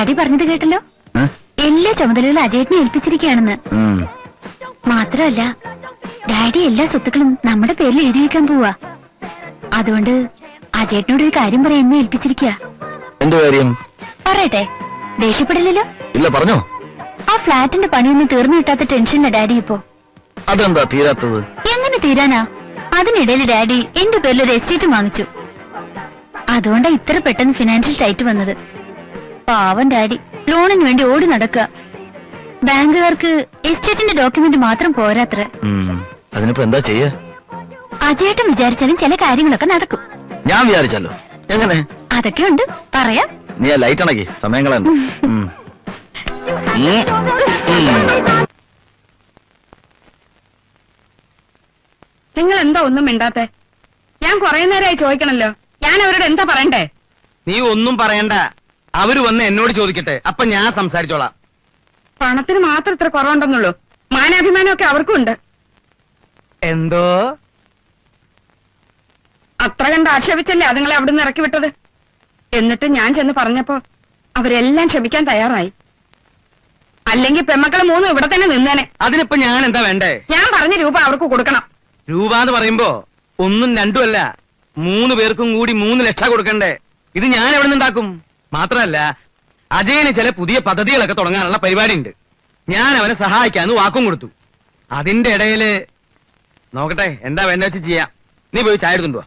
Daddy പറഞ്ഞത് കേട്ടല്ലോ, എല്ലാ ചുമതലകളും അജയേട്ടനെ ഏൽപ്പിച്ചിരിക്കുകയാണെന്ന്. മാത്രമല്ല, ഡാഡി എല്ലാ സ്വത്തുക്കളും നമ്മുടെ പേരിൽ എഴുതി വെക്കാൻ പോവാ. അതുകൊണ്ട് അജയേട്ടനോട് ഒരു കാര്യം പറയാൻ എന്നെ ഏൽപ്പിച്ചിരിക്കുക. എന്ത് കാര്യം? പറയട്ടെ, ദേഷ്യപ്പെടില്ലല്ലോ? ഇല്ല, പറഞ്ഞോ. ആ ഫ്ലാറ്റിന്റെ പണിയൊന്നും തീർന്നു കിട്ടാത്ത ടെൻഷനില്ല ഡാഡി ഇപ്പോ. അതെന്താ തീരാത്തത്? എങ്ങനെ തീരാനാ? അതിനിടയിൽ ഡാഡി എന്റെ പേരിൽ ഒരു എസ്റ്റേറ്റ് വാങ്ങിച്ചു. അതുകൊണ്ടാ ഇത്ര പെട്ടെന്ന് ഫിനാൻഷ്യൽ ടൈറ്റ് വന്നത്. പാവൻ ഡാഡി ലോണിന് വേണ്ടി ഓടി നടക്കുക. ബാങ്കുകാർക്ക് എസ്റ്റേറ്റിന്റെ ഡോക്യുമെന്റ് മാത്രം പോരാത്ര. അതിനിപ്പോ എന്താ ചെയ്യാ? അജയേട്ടൻ വിചാരിച്ചാലും ചില കാര്യങ്ങളൊക്കെ നടക്കും. ഞാൻ വിചാരിച്ചല്ലോ. എങ്ങനെ? അതൊക്കെ ഉണ്ട്, പറയാം. നീ ആ ലൈറ്റ് അണക്കി, സമയങ്ങളാണ്. നിങ്ങൾ എന്താ ഒന്നും മിണ്ടാത്തെ? ഞാൻ കുറെ നേരമായി ചോദിക്കണല്ലോ. ഞാൻ അവരോട് എന്താ പറയണ്ടേ? നീ ഒന്നും പറയണ്ട, അവര് വന്ന് എന്നോട് ചോദിക്കട്ടെ, അപ്പൊ ഞാൻ സംസാരിച്ചോളാം. പണത്തിന് മാത്രം ഇത്ര കുറവുണ്ടെന്നുള്ളൂ, മാനാഭിമാനമൊക്കെ അവർക്കും ഉണ്ട്. എന്തോ അത്ര കണ്ട് ആക്ഷേപിച്ചല്ലേ അതുങ്ങളെ അവിടുന്ന് ഇറക്കി വിട്ടത്. എന്നിട്ട് ഞാൻ ചെന്ന് പറഞ്ഞപ്പോ അവരെല്ലാം ക്ഷമിക്കാൻ തയ്യാറായി. അല്ലെങ്കിൽ പെമ്മക്കള് മൂന്നും ഇവിടെ തന്നെ നിന്നേനെ. അതിനിപ്പോ ഞാൻ എന്താ വേണ്ടേ? ഞാൻ പറഞ്ഞ രൂപ അവർക്ക് കൊടുക്കണം. രൂപ എന്ന് പറയുമ്പോ ഒന്നും രണ്ടുമല്ല, 3 പേർക്കും കൂടി 3 ലക്ഷം കൊടുക്കണ്ടേ. ഇത് ഞാൻ എവിടെ നിന്നുണ്ടാക്കും? മാത്രമല്ല, അജയന് ചില പുതിയ പദ്ധതികളൊക്കെ തുടങ്ങാനുള്ള പരിപാടി ഉണ്ട്. ഞാൻ അവനെ സഹായിക്കാന്ന് വാക്കും കൊടുത്തു. അതിന്റെ ഇടയില് നോക്കട്ടെ, എന്താ വേണ്ട വെച്ച് ചെയ്യാം. നീ പോയി ചായ എടുത്തുണ്ടോ?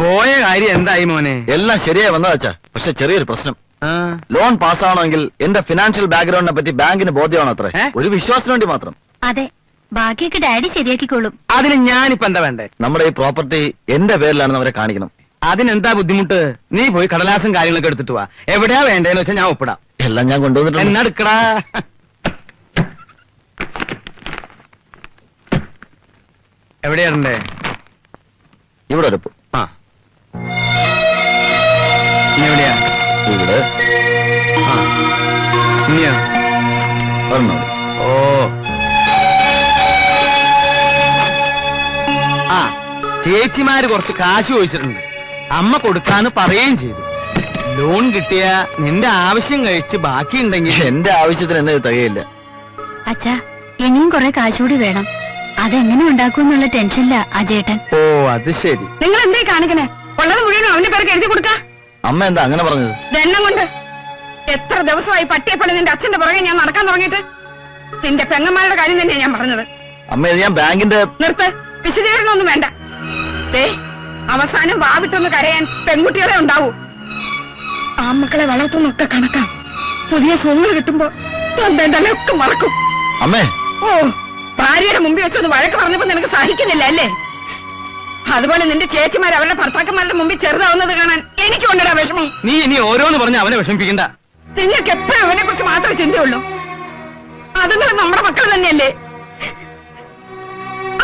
പോയ കാര്യം എന്തായി മോനെ? എല്ലാം ശരിയായി വന്നതാച്ചാ, പക്ഷെ ചെറിയൊരു പ്രശ്നം. ലോൺ പാസ്സാവണമെങ്കിൽ എന്റെ ഫിനാൻഷ്യൽ ബാക്ക്ഗ്രൗണ്ടിനെ പറ്റി ബാങ്കിന് ബോധ്യമാണോ? അത്ര ഒരു വിശ്വാസത്തിന് വേണ്ടി മാത്രം. അതെ, ബാക്കിയൊക്കെ ഡാഡി ശരിയാക്കിക്കോളും. അതിന് ഞാനിപ്പോ എന്താ വേണ്ടേ? നമ്മുടെ ഈ പ്രോപ്പർട്ടി എന്റെ പേരിലാണെന്ന് അവരെ കാണിക്കണം. അതിനെന്താ ബുദ്ധിമുട്ട്? നീ പോയി കടലാസും കാര്യങ്ങളൊക്കെ എടുത്തിട്ട് വാ. എവിടെയാ വേണ്ടേന്ന് വെച്ചാൽ ഞാൻ ഒപ്പിടാം. എല്ലാം ഞാൻ കൊണ്ടുവന്നിട്ടുണ്ട്. എന്നെടുക്കടാ. എവിടെയാണ്ടേ? ഇവിടെ ഒരു ആ, ഇനി എവിടെയാ? ഇവിടെ. ആ, ഇനിയോ? ഒരെണ്ണം. ഓ, ആ, ചേച്ചിമാര് കുറച്ച് കാശ് ചോദിച്ചിട്ടുണ്ട്. അമ്മ കൊടുക്കാന്ന് പറയുകയും ചെയ്തു. ലോൺ കിട്ടിയ നിന്റെ ആവശ്യം കഴിച്ച് ബാക്കിയുണ്ടെങ്കിൽ. എന്റെ ആവശ്യത്തിന് എന്നെ തികയില്ല. അച്ഛാ, ഇനിയും കുറെ കാശുകൂടി വേണം. അതെങ്ങനെ ഉണ്ടാക്കുമെന്നുള്ള ടെൻഷനില്ല അജയേട്ടൻ. ഓ, അത് ശരി. നിങ്ങൾ എന്തേ കാണിക്കണേ? ഉള്ളത് മുഴുവനും അവന്റെ പേർക്ക് എഴുതി കൊടുക്ക. അമ്മ എന്താ അങ്ങനെ പറഞ്ഞത്? എണ്ണം കൊണ്ട് എത്ര ദിവസമായി പട്ടിയെപ്പള്ളി നിന്റെ അച്ഛന്റെ പുറകെ ഞാൻ നടക്കാൻ തുടങ്ങിയിട്ട്. നിന്റെ പെങ്ങന്മാരുടെ കാര്യം തന്നെയാ ഞാൻ പറഞ്ഞത്. അമ്മ, ഇത് ഞാൻ ബാങ്കിന്റെ. നിർത്ത്, വിശദീകരണമൊന്നും വേണ്ട. അവസാനം വാവിട്ടൊന്ന് കരയാൻ പെൺകുട്ടികളെ ഉണ്ടാവൂ. ആമക്കളെ വളർത്തുന്നൊക്കെ കണക്കാം. പുതിയ സോങ്ങൾ കിട്ടുമ്പോ ഒക്കെ മറക്കും. അമ്മേ, ഓ, ഭാര്യയുടെ മുമ്പിൽ വെച്ചൊന്ന് വഴക്ക് പറഞ്ഞപ്പോ നിനക്ക് സഹിക്കുന്നില്ല അല്ലേ? അതുപോലെ നിന്റെ ചേച്ചിമാർ അവരുടെ ഭർത്താക്കന്മാരുടെ മുമ്പിൽ ചെറുതാവുന്നത് കാണാൻ എനിക്ക് കൊണ്ടിടാ വിഷമം. നീ ഇനി ഓരോന്ന് പറഞ്ഞ് അവനെ വിഷമിപ്പിക്കണ്ട. നിങ്ങൾക്ക് എപ്പോഴും അവനെ കുറിച്ച് മാത്രമേ ചിന്തയുള്ളൂ. അതുങ്ങൾ നമ്മുടെ മക്കൾ തന്നെയല്ലേ?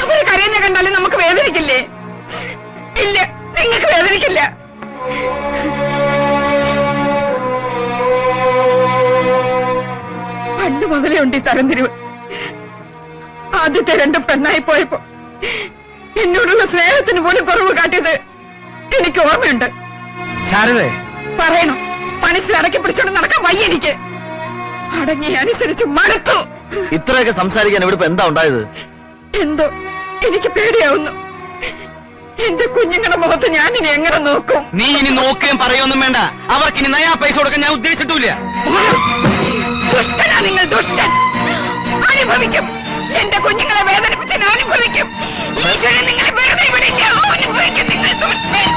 അവരെ കരയുന്ന കണ്ടാലും നമുക്ക് വേദനിക്കില്ലേ? ഇല്ല, നിങ്ങൾക്ക് വേദനിക്കില്ല. പണ്ട് മുതലേ ഉണ്ട് ഈ തരംതിരിവ്. ആദ്യത്തെ 2 പെണ്ണായി പോയപ്പോ എന്നോടുള്ള സ്നേഹത്തിന് പോലും കുറവ് കാട്ടിയത് എനിക്ക് ഓർമ്മയുണ്ട്. ശാരദേ, പറയണം, മനസ്സിൽ അടക്കി പിടിച്ചോണ്ട് നടക്കാൻ വയ്യ എനിക്ക്. അടങ്ങി അനുസരിച്ച് മടുത്തു. ഇത്രയൊക്കെ സംസാരിക്കാൻ ഇവിടെ എന്താ ഉണ്ടായത്? എന്തോ എനിക്ക് പേടിയാവുന്നു. എന്റെ കുഞ്ഞുങ്ങളുടെ മുഖത്ത് ഞാൻ ഇനി എങ്ങനെ നോക്കും? നീ ഇനി നോക്കുകയും പറയൊന്നും വേണ്ട. അവർക്ക് ഇനി നയാ പൈസ കൊടുക്കാൻ ഞാൻ ഉദ്ദേശിച്ചിട്ടില്ല. ദുഷ്ടനാ നിങ്ങൾ, ദുഷ്ടൻ. അനുഭവിക്കും. എന്റെ കുഞ്ഞുങ്ങളെ വേദനിപ്പിച്ച് ഞാൻ അനുഭവിക്കും. ഈശ്വരൻ നിങ്ങളെ വെറുതെ വിടില്ല. അനുഭവിക്കും നിങ്ങൾ, ദുഷ്ടൻ.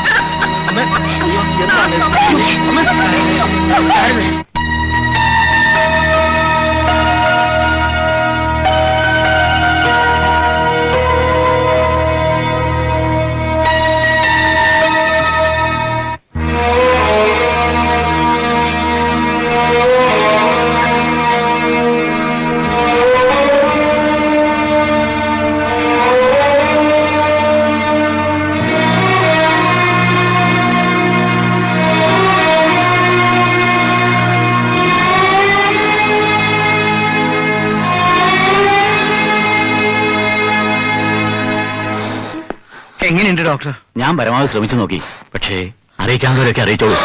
എങ്ങനെയുണ്ട് ഡോക്ടർ? ഞാൻ പരമാവധി ശ്രമിച്ചു നോക്കി, പക്ഷേ അറിയിക്കാവുന്നവരൊക്കെ അറിയിച്ചോളൂ.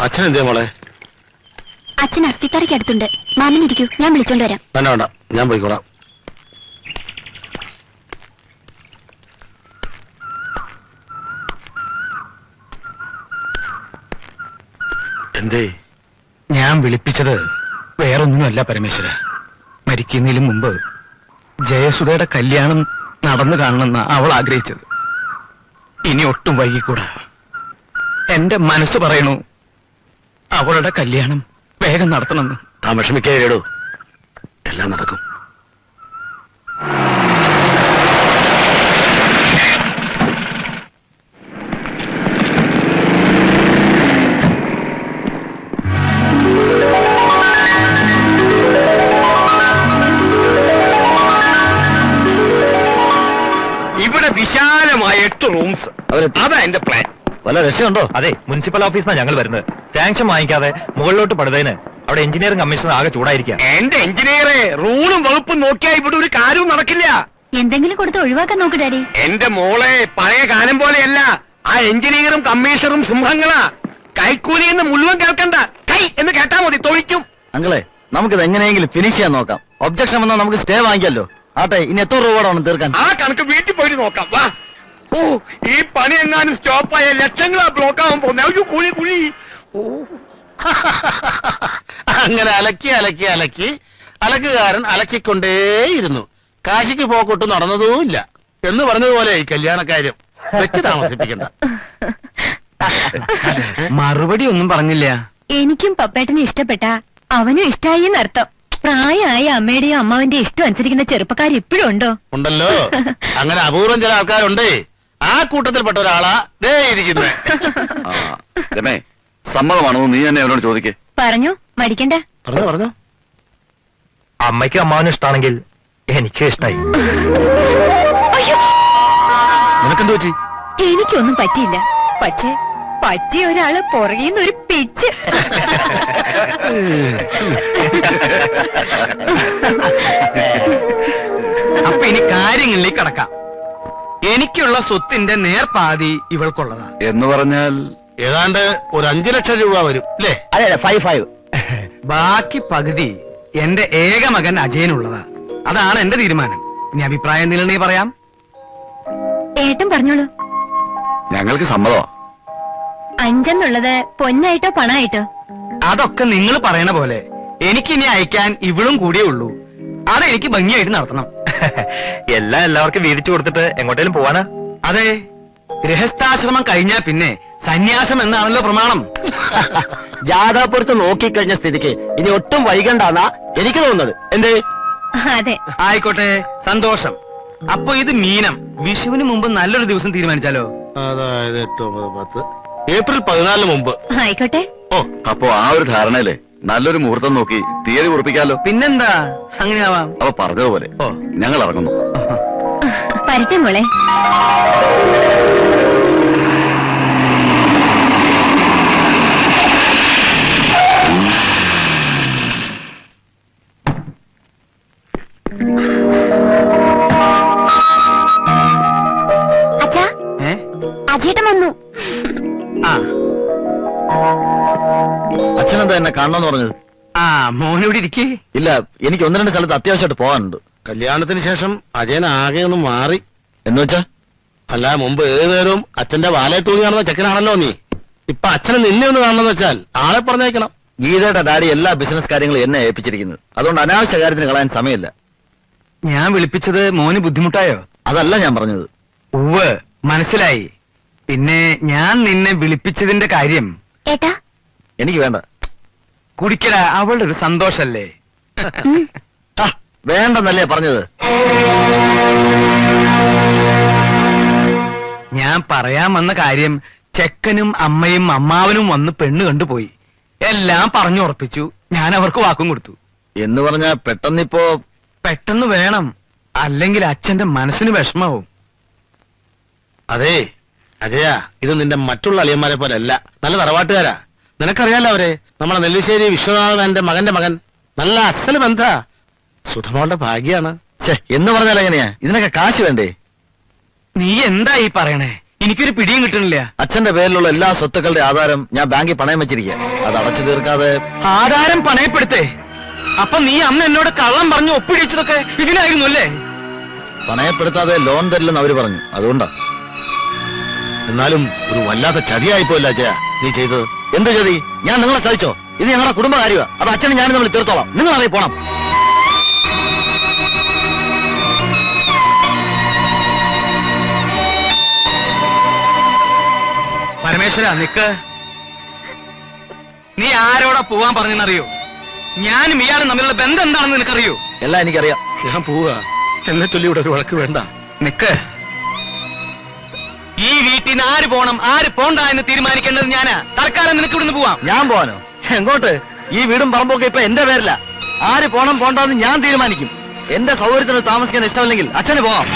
അച്ഛൻ എന്തേ മോളെ? അച്ഛൻ അസ്ഥിത്തറയ്ക്ക് അടുത്തുണ്ട്. മാമനിരിക്കൂ, ഞാൻ വിളിച്ചോണ്ട് വരാം. വേണ്ട വേണ്ട, ഞാൻ പോയിക്കോളാം. എന്തേ? ഞാൻ വിളിപ്പിച്ചത് വേറൊന്നുമല്ല പരമേശ്വര. മരിക്കുന്നതിന് മുമ്പ് ജയസുധയുടെ കല്യാണം നടന്നു കാണണമെന്ന അവൾ ആഗ്രഹിച്ചത്. ഇനി ഒട്ടും വൈകിക്കൂടാ. എന്റെ മനസ്സ് പറയണു അവളുടെ കല്യാണം വേഗം നടത്തണമെന്ന്. താൻ വിഷമിക്കേടോ, എല്ലാം നടക്കും. ഇവിടെ വിശാലമായ 8 റൂംസ്. അതാ എന്റെ പ്ലാൻ. വല്ല രക്ഷയുണ്ടോ? അതെ, മുനിസിപ്പൽ ഓഫീസിനാണ് ഞങ്ങൾ വരുന്നത്. സാങ്ഷൻ വാങ്ങിക്കാതെ മുകളിലോട്ട് പണിതതിന് അവിടെ എഞ്ചിനീയറിംഗ് കമ്മീഷണർ ആകെ ചൂടായിരിക്കാം. എന്റെ എഞ്ചിനീയറെ, റൂളും വകുപ്പും നോക്കിയാ ഇവിടെ ഒരു കാര്യവും നടക്കില്ല. എന്തെങ്കിലും കൊടുത്ത് ഒഴിവാക്കാൻ നോക്ക് ഡാഡി. എന്റെ മോളെ, പഴയ കാലം പോലെയല്ല. ആ എഞ്ചിനീയറും കമ്മീഷണറും സിംഹങ്ങളാ. കൈക്കൂലി എന്ന് മുഴുവൻ കേൾക്കണ്ട, കൈ എന്ന് കേട്ടാ മതി, തൊഴിക്കും. അങ്ങളെ, നമുക്കിത് എങ്ങനെയെങ്കിലും ഫിനിഷ് ചെയ്യാൻ നോക്കാം. ഒബ്ജക്ഷൻ വന്നാൽ നമുക്ക് സ്റ്റേ വാങ്ങിക്കാമല്ലോ. ആട്ടെ, ഇനി എത്ര രൂപ വേണം തീർക്കാൻ? ആ കണക്ക് വീട്ടിൽ പോയിട്ട് നോക്കാം. വാ. ഓ, ഈ പണി എങ്ങാനും സ്റ്റോപ്പായ ലക്ഷങ്ങളാ ബ്ലോക്ക് ആവാൻ പോകുന്ന. ഒരു കുഴി കുഴി. ഓ, അങ്ങനെ അലക്കി അലക്കി അലക്കി അലക്കുകാരൻ അലക്കിക്കൊണ്ടേയിരുന്നു. കാശിക്ക് പോക്കൊട്ട് നടന്നതുമില്ല എന്ന് പറഞ്ഞതുപോലെ ഈ കല്യാണക്കാര്യം വെച്ച് താമസിപ്പിക്കണ്ട. മറുപടി ഒന്നും പറഞ്ഞില്ല. എനിക്കും പപ്പേട്ടനെ ഇഷ്ടപ്പെട്ട അവനും ഇഷ്ടായി എന്നർത്ഥം. പ്രായമായ അമ്മയുടെയും അമ്മാവന്റെ ഇഷ്ടം അനുസരിക്കുന്ന ചെറുപ്പക്കാർ ഇപ്പോഴും ഉണ്ടോ? ഉണ്ടല്ലോ, അങ്ങനെ അപൂർവം ചില ആൾക്കാരുണ്ട്. ആ കൂട്ടത്തിൽപ്പെട്ട ഒരാളാ ദേ ഇരിക്കുന്നത്. രമേ, സമ്മതമാണോ നീ തന്നെ അവരോട് ചോദിക്കേ? പറഞ്ഞു, മടിക്കണ്ട. പറഞ്ഞോ പറഞ്ഞോ. അമ്മയ്ക്കും അമ്മാവനും ഇഷ്ടമാണെങ്കിൽ എനിക്കും ഇഷ്ടമായി. നിനക്കെന്ത് പറ്റി? എനിക്കൊന്നും പറ്റിയില്ല, പക്ഷെ പറ്റിയ ഒരാള് പുറകിന്ന് ഒരു പിച്ച്. അപ്പൊ ഇനി കാര്യങ്ങളിലേക്ക് കടക്കാം. എനിക്കുള്ള സ്വത്തിന്റെ നേർപാതി ഇവൾക്കുള്ളതാ. എന്ന് പറഞ്ഞാൽ ഏതാണ്ട് ഒരു 5 ലക്ഷം രൂപ വരും അല്ലേ? അതെ അതെ, 5. ബാക്കി പകുതി എന്റെ ഏക മകൻ അജയനുള്ളതാ. അതാണ് എന്റെ തീരുമാനം. ഇനി അഭിപ്രായം എന്തെങ്കിലും പറയാം. ഏട്ടൻ പറഞ്ഞോളൂ. ഞങ്ങൾക്ക് സമ്മതമാ. 5 എന്നുള്ളത് പൊന്നായിട്ടോ പണായിട്ടോ? അതൊക്കെ നിങ്ങൾ പറയണ പോലെ. എനിക്കിനി അയക്കാൻ ഇവളും കൂടിയേ ഉള്ളൂ. അതെനിക്ക് ഭംഗിയായിട്ട് നടത്തണം. എല്ലാവർക്കും വീതിച്ചു കൊടുത്തിട്ട് എങ്ങോട്ടേലും പോവാനാ? അതെ, ഗൃഹസ്ഥാശ്രമം കഴിഞ്ഞാൽ പിന്നെ സന്യാസം എന്നാണല്ലോ പ്രമാണം. ജാഥാപുരത്ത് നോക്കിക്കഴിഞ്ഞ സ്ഥിതിക്ക് ഇനി ഒട്ടും വൈകണ്ടാന്നാ എനിക്ക് തോന്നുന്നത്. എന്തേ? അതെ. ആയിക്കോട്ടെ, സന്തോഷം. അപ്പൊ ഇത് മീനം. വിഷുവിന് മുമ്പ് നല്ലൊരു ദിവസം തീരുമാനിച്ചാലോ? അതായത് 8, 9, 10 ഏപ്രിൽ 14 മുമ്പ്. ആയിക്കോട്ടെ. ഓ, അപ്പൊ ആ ഒരു ധാരണയില്ലേ നല്ലൊരു മുഹൂർത്തം നോക്കി തീയതി ഉറപ്പിക്കാലോ. പിന്നെന്താ, അങ്ങനെയാവാം. അപ്പൊ പറഞ്ഞതുപോലെ ഞങ്ങൾ ഇറങ്ങുന്നു. വരട്ടെ മോളെ. അച്ഛാ, അജേട്ടൻ വന്നു. ആ അച്ഛനെന്താ എന്നെ കാണണമെന്ന് പറഞ്ഞത്? ആ മോനിവിടെ ഇരിക്കേ. ഇല്ല, എനിക്ക് 1-2 സ്ഥലത്ത് അത്യാവശ്യമായിട്ട് പോകാനുണ്ട്. കല്യാണത്തിന് ശേഷം അജയൻ ആകെ ഒന്ന് മാറി. എന്ന് വെച്ചാ? അല്ല, മുമ്പ് ഏത് നേരവും അച്ഛന്റെ വാലയെ തൂങ്ങി കാണുന്ന ചെക്കനാണല്ലോ നീ. ഇപ്പൊ അച്ഛനെ നിന്നെ ഒന്ന് കാണണമെന്ന് വെച്ചാൽ ആളെ പറഞ്ഞേക്കണം. ഗീതയുടെ ഡാഡി എല്ലാ ബിസിനസ് കാര്യങ്ങളും എന്നെ ഏൽപ്പിച്ചിരിക്കുന്നത്. അതുകൊണ്ട് അനാവശ്യ കാര്യത്തിന് കളയാൻ സമയമില്ല. ഞാൻ വിളിപ്പിച്ചത് മോന് ബുദ്ധിമുട്ടായോ? അതല്ല ഞാൻ പറഞ്ഞത്. ഉവ്വ്, മനസ്സിലായി. പിന്നെ ഞാൻ നിന്നെ വിളിപ്പിച്ചതിന്റെ കാര്യം. ഏട്ടാ, എനിക്ക് വേണ്ട. കുടിക്കല അവളുടെ ഒരു സന്തോഷല്ലേ. ആ, വേണ്ടെന്നല്ലേ പറഞ്ഞത്? ഞാൻ പറയാൻ വന്ന കാര്യം, ചെക്കനും അമ്മയും അമ്മാവനും വന്ന് പെണ്ണ് കണ്ടുപോയി. എല്ലാം പറഞ്ഞുറപ്പിച്ചു. ഞാൻ അവർക്ക് വാക്കും കൊടുത്തു. എന്ന് പറഞ്ഞാ പെട്ടെന്നിപ്പോ പെട്ടെന്ന് വേണം, അല്ലെങ്കിൽ അച്ഛന്റെ മനസ്സിന് വിഷമാവും. അതെ അജയ, ഇത് നിന്റെ മറ്റുള്ള അളിയന്മാരെ പോലെ അല്ല. നല്ല തറവാട്ടുകാരാ. നിനക്കറിയാലോ അവരെ. നമ്മളെ നെല്ലിശ്ശേരി വിശ്വനാഥന്റെ മകന്റെ മകൻ. നല്ല അസല് ബന്ധാ. സുധമോളുടെ ഭാഗ്യാണ്. എന്ന് പറഞ്ഞാൽ എങ്ങനെയാ? ഇതിനൊക്കെ കാശ് വേണ്ടേ? നീ എന്താ ഈ പറയണേ? എനിക്കൊരു പിടിയും കിട്ടണില്ല. അച്ഛന്റെ പേരിലുള്ള എല്ലാ സ്വത്തുക്കളുടെ ആധാരം ഞാൻ ബാങ്കിൽ പണയം വെച്ചിരിക്കുക. അത് അടച്ചു തീർക്കാതെ. ആധാരം പണയപ്പെടുത്തേ? അപ്പൊ നീ അന്ന് എന്നോട് കള്ളം പറഞ്ഞു ഒപ്പിടിച്ചതൊക്കെ ഇതിനായിരുന്നു അല്ലേ? പണയപ്പെടുത്താതെ ലോൺ തരില്ലെന്ന് അവര് പറഞ്ഞു. അതുകൊണ്ടാ. എന്നാലും ഒരു വല്ലാത്ത ചതിയായിപ്പോയില്ല അജയ നീ ചെയ്തത്. എന്ത് ചതി? ഞാൻ നിങ്ങളെ ചതിച്ചോ? ഇത് ഞങ്ങളുടെ കുടുംബകാര്യമാണ്. അത് അച്ഛനും ഞാനും നമ്മൾ തീർത്തോളാം. നിങ്ങൾ അറിയി പോണം. പരമേശ്വര നിക്ക്. നീ ആരോടാ പോവാൻ പറഞ്ഞെന്നറിയോ? ഞാനും ഇയാളും തമ്മിലുള്ള ബന്ധം എന്താണെന്ന് നിനക്കറിയോ? എല്ലാം എനിക്കറിയാം. ഞാൻ പോവാ. എന്നെ ചൊല്ലി ഇവിടെ ഒരു വഴക്ക് വേണ്ട. നിക്ക്. ഈ വീട്ടിൽ നിന്ന് ആര് പോണം ആര് പോണ്ട എന്ന് തീരുമാനിക്കേണ്ടത് ഞാനാ. തൽക്കാലം നിനക്ക് ഇവിടുന്ന് പോവാം. ഞാൻ പോവാനോ? എങ്ങോട്ട്? ഈ വീടും പറമ്പൊക്കെ ഇപ്പൊ എന്റെ പേരില. ആര് പോണം പോണ്ടെന്ന് ഞാൻ തീരുമാനിക്കും. എന്റെ സൗകര്യത്തിന് താമസിക്കാൻ ഇഷ്ടമില്ലെങ്കിൽ അച്ഛന് പോവാം.